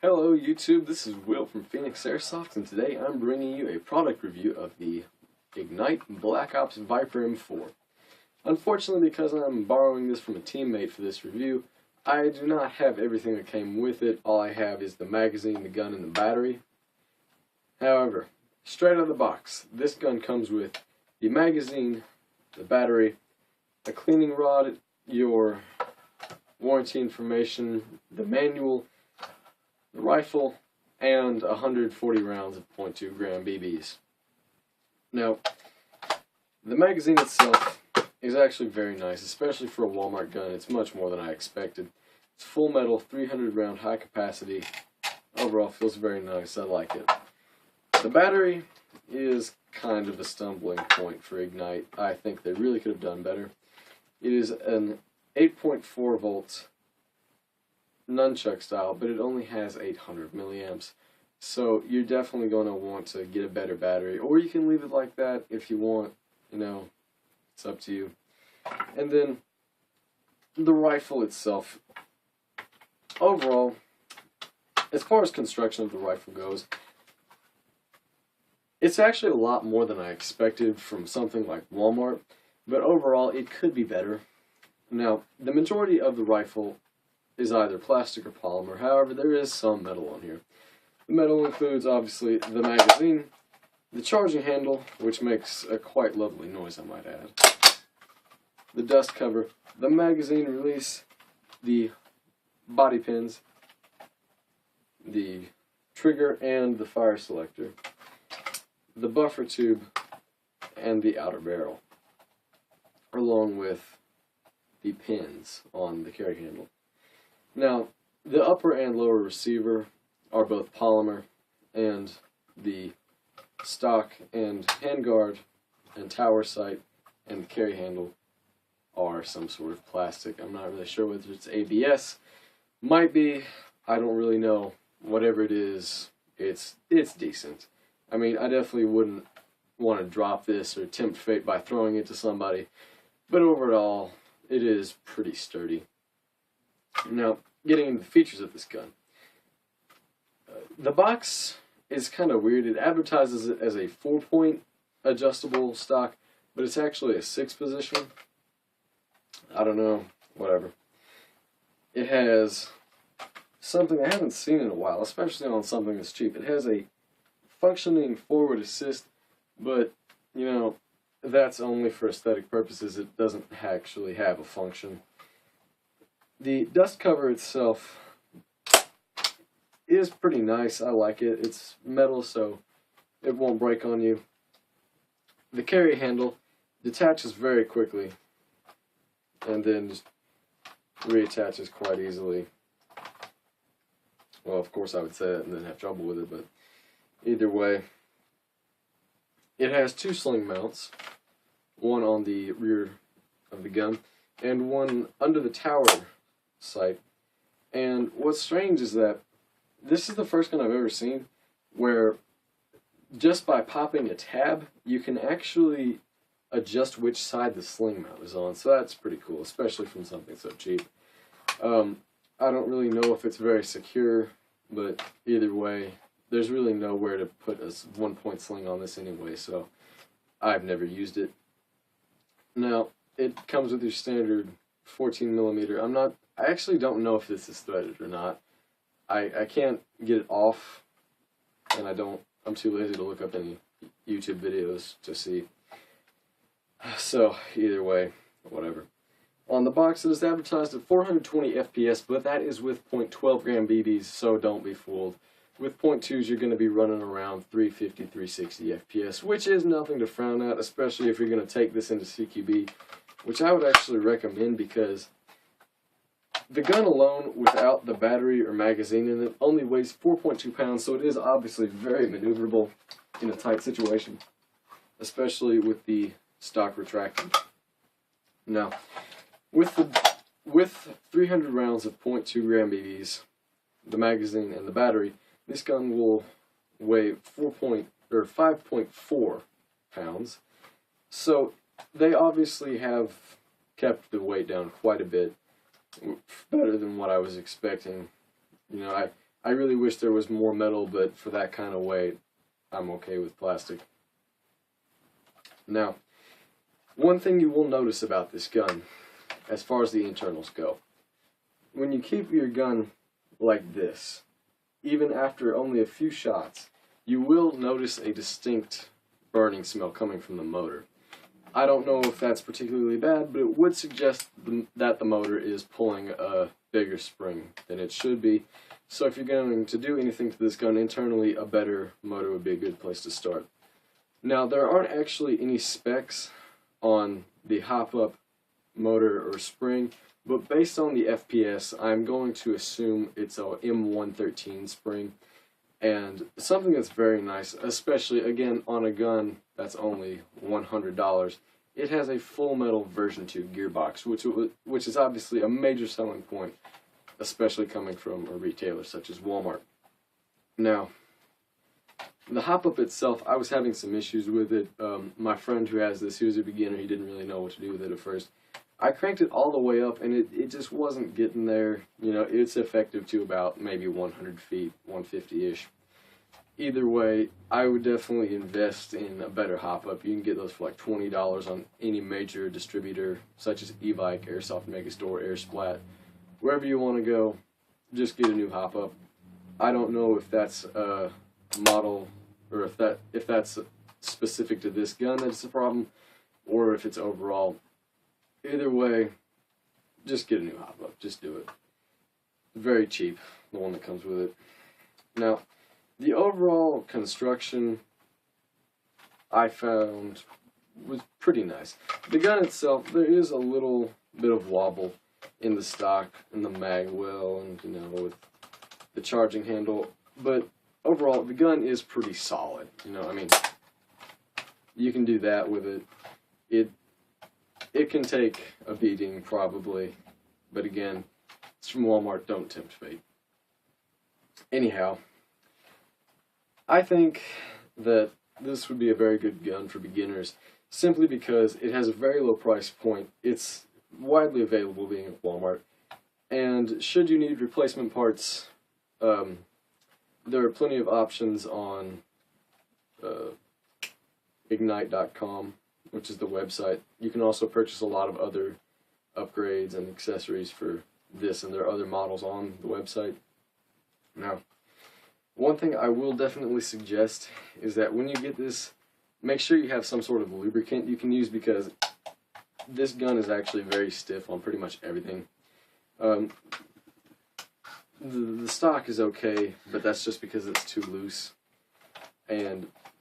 Hello YouTube, this is Will from Phoenix Airsoft, and today I'm bringing you a product review of the Ignite Black Ops Viper M4. Unfortunately, because I'm borrowing this from a teammate for this review, I do not have everything that came with it. All I have is the magazine, the gun, and the battery. However, straight out of the box, this gun comes with the magazine, the battery, a cleaning rod, your warranty information, the manual, the rifle, and 140 rounds of .2 gram BBs. Now, the magazine itself is actually very nice, especially for a Walmart gun. It's much more than I expected. It's full metal, 300 round, high capacity. Overall, feels very nice. I like it. The battery is kind of a stumbling point for Ignite. I think they really could have done better. It is an 8.4 volt nunchuck style, but it only has 800 milliamps. So you're definitely going to want to get a better battery, or you can leave it like that if you want. It's up to you. And then the rifle itself, overall, as far as construction of the rifle goes, it's actually a lot more than I expected from something like Walmart, but overall it could be better. Now, the majority of the rifle is either plastic or polymer. However, there is some metal on here. The metal includes, obviously, the magazine, the charging handle, which makes a quite lovely noise, I might add, the dust cover, the magazine release, the body pins, the trigger and the fire selector, the buffer tube, and the outer barrel, along with the pins on the carry handle. Now, the upper and lower receiver are both polymer, and the stock and handguard and tower sight and the carry handle are some sort of plastic. I'm not really sure whether it's ABS. Might be. I don't really know. Whatever it is, it's decent. I mean, I definitely wouldn't want to drop this or tempt fate by throwing it to somebody, but overall, it is pretty sturdy. Now, getting into the features of this gun. The box is kind of weird. It advertises it as a 4-point adjustable stock, but it's actually a 6-position. I don't know, whatever. It has something I haven't seen in a while, especially on something that's cheap. It has a functioning forward assist, but, that's only for aesthetic purposes. It doesn't actually have a function. The dust cover itself is pretty nice. I like it. It's metal, so it won't break on you. The carry handle detaches very quickly and then just reattaches quite easily. Well, of course I would say that and then have trouble with it, but either way. It has 2 sling mounts, one on the rear of the gun and one under the tower sight. And what's strange is that this is the first gun I've ever seen where just by popping a tab you can actually adjust which side the sling mount is on. So that's pretty cool, especially from something so cheap. I don't really know if it's very secure, but either way, there's really nowhere to put a 1-point sling on this anyway, so I've never used it. Now, it comes with your standard 14mm. I actually don't know if this is threaded or not. I can't get it off, and I'm too lazy to look up any YouTube videos to see. So, either way, whatever. On the box, it is advertised at 420 FPS, but that is with .12 gram BBs, so don't be fooled. With .2s, you're going to be running around 350, 360 FPS, which is nothing to frown at, especially if you're going to take this into CQB, which I would actually recommend because the gun alone, without the battery or magazine in it, only weighs 4.2 pounds, so it is obviously very maneuverable in a tight situation, especially with the stock retractor. Now, with 300 rounds of .2 gram BBs, the magazine, and the battery, this gun will weigh 5.4 pounds. So they obviously have kept the weight down quite a bit, better than what I was expecting. I I really wish there was more metal, but for that kind of weight, I'm okay with plastic. Now, one thing you will notice about this gun, as far as the internals go, when you keep your gun like this, even after only a few shots, you will notice a distinct burning smell coming from the motor. I don't know if that's particularly bad, but it would suggest that the motor is pulling a bigger spring than it should be. So if you're going to do anything to this gun internally, a better motor would be a good place to start. Now, there aren't actually any specs on the hop-up motor or spring, but based on the FPS, I'm going to assume it's a M113 spring, and something that's very nice, especially, again, on a gun that's only $100, it has a full metal version 2 gearbox, which is obviously a major selling point, especially coming from a retailer such as Walmart. Now, the hop-up itself, I was having some issues with it. My friend who has this, he was a beginner, he didn't really know what to do with it at first. I cranked it all the way up, and it just wasn't getting there. You know, it's effective to about maybe 100 feet, 150-ish. Either way, I would definitely invest in a better hop-up. You can get those for like $20 on any major distributor, such as E-Bike, Airsoft Megastore, Airsplat. Wherever you want to go, just get a new hop-up. I don't know if that's a model, or if that's specific to this gun that's a problem, or if it's overall. Either way, just get a new hop-up. Just do it. Very cheap, the one that comes with it. Now, the overall construction I found was pretty nice. The gun itself, there is a little bit of wobble in the stock, in the mag well, and you know, with the charging handle, but overall the gun is pretty solid. You know, I mean, you can do that with it. It can take a beating probably, but again, it's from Walmart, don't tempt fate. Anyhow, I think that this would be a very good gun for beginners simply because it has a very low price point. It's widely available being at Walmart, and should you need replacement parts, there are plenty of options on Ignite.com, which is the website. You can also purchase a lot of other upgrades and accessories for this, and there are other models on the website. Now, one thing I will definitely suggest is that when you get this, make sure you have some sort of lubricant you can use, because this gun is actually very stiff on pretty much everything. The stock is okay, but that's just because it's too loose.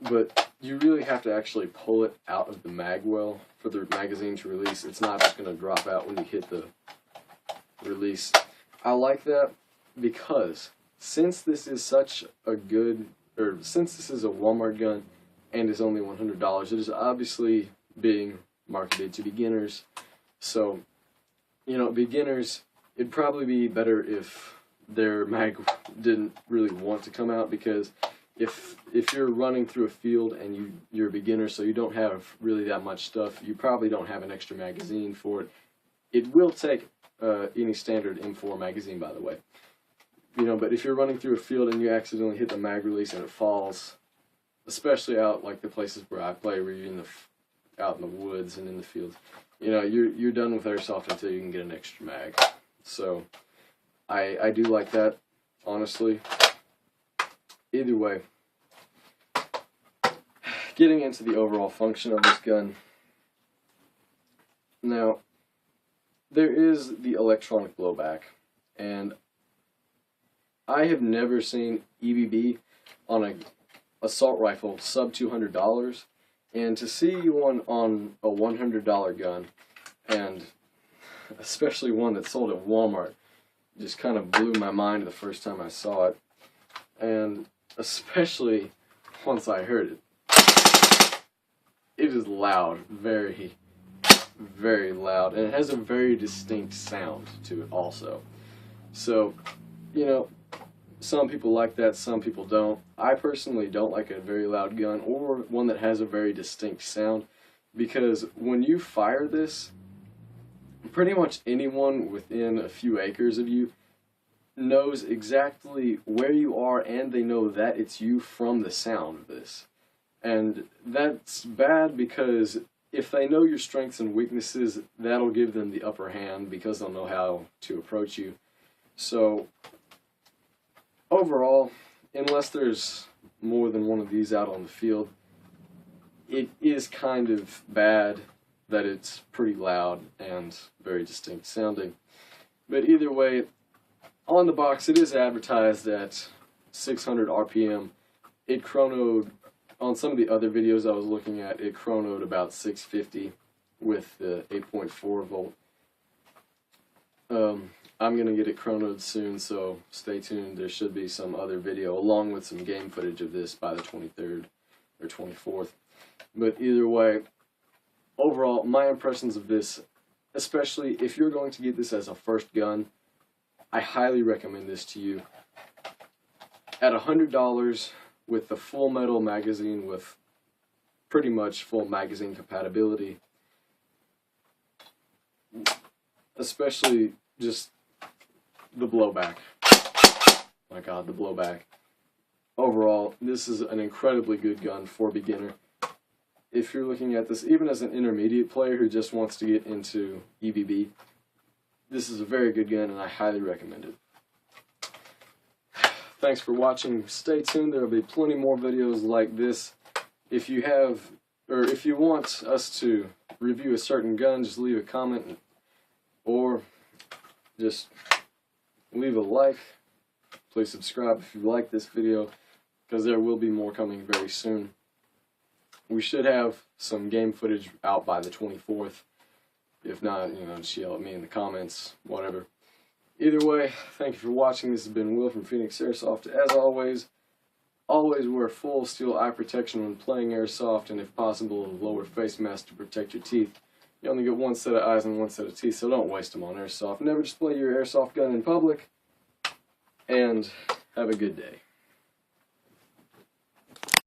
But you really have to actually pull it out of the mag well for the magazine to release. It's not just going to drop out when you hit the release. I like that because since this is such a since this is a Walmart gun and is only $100, it is obviously being marketed to beginners. So, you know, beginners, it'd probably be better if their mag didn't really want to come out, because if you're running through a field and you're a beginner, so you don't have really that much stuff, you probably don't have an extra magazine for it. It will take any standard M4 magazine, by the way. You know, but if you're running through a field and you accidentally hit the mag release and it falls, especially out like the places where I play, where you're out in the woods and in the fields, you know, you're done with airsoft until you can get an extra mag. So I do like that, honestly. Either way, getting into the overall function of this gun. Now, there is the electronic blowback, and I have never seen EBB on an assault rifle sub $200, and to see one on a $100 gun, and especially one that's sold at Walmart, just kind of blew my mind the first time I saw it, and especially once I heard it. It is loud, very, very loud, and it has a very distinct sound to it also. So, you know, some people like that, some people don't. I personally don't like a very loud gun or one that has a very distinct sound, because when you fire this, pretty much anyone within a few acres of you, knows exactly where you are, and they know that it's you from the sound of this. And that's bad because if they know your strengths and weaknesses, that'll give them the upper hand because they'll know how to approach you. So overall, unless there's more than one of these out on the field, it is kind of bad that it's pretty loud and very distinct sounding. But either way, on the box it is advertised at 600 RPM. It chronoed, on some of the other videos I was looking at, it chronoed about 650 with the 8.4 volt. I'm going to get it chronoed soon, so stay tuned. There should be some other video along with some game footage of this by the 23rd or 24th. But either way, overall, my impressions of this, especially if you're going to get this as a first gun, I highly recommend this to you. At $100 with the full metal magazine with pretty much full magazine compatibility, especially just the blowback. My God, the blowback. Overall, this is an incredibly good gun for a beginner. If you're looking at this even as an intermediate player who just wants to get into EBB, this is a very good gun and I highly recommend it. Thanks for watching. Stay tuned. There will be plenty more videos like this. If you have, or if you want us to review a certain gun, just leave a comment or just leave a like. Please subscribe if you like this video, because there will be more coming very soon. We should have some game footage out by the 24th. If not, just yell at me in the comments, whatever. Either way, thank you for watching. This has been Will from Phoenix Airsoft. As always wear full steel eye protection when playing airsoft, and if possible, a lower face mask to protect your teeth. You only get one set of eyes and one set of teeth, so don't waste them on airsoft. Never display your airsoft gun in public, and have a good day.